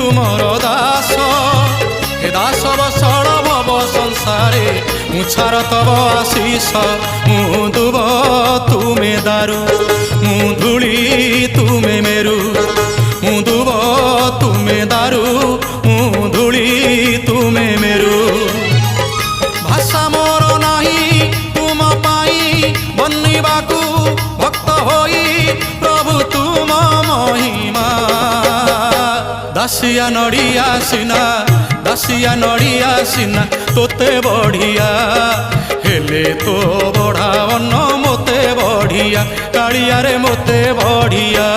तुमर दास हे दास बसड़ भव संसारे मुछार तब आशीष मु दुब तुमे दारू मु धूली तुमे मेरु मु दुब तुमे दारू मु धूली तुमे मेरु भाषा मोर नाही तुम पाई बनिबाकू भक्त होई प्रभु तुम महिमा दासिया नड़िया सिना दासिया नड़िया सिना तोते बढ़िया हेले तो बढ़ावन मोते बढ़िया कालिया रे मोते बढ़िया।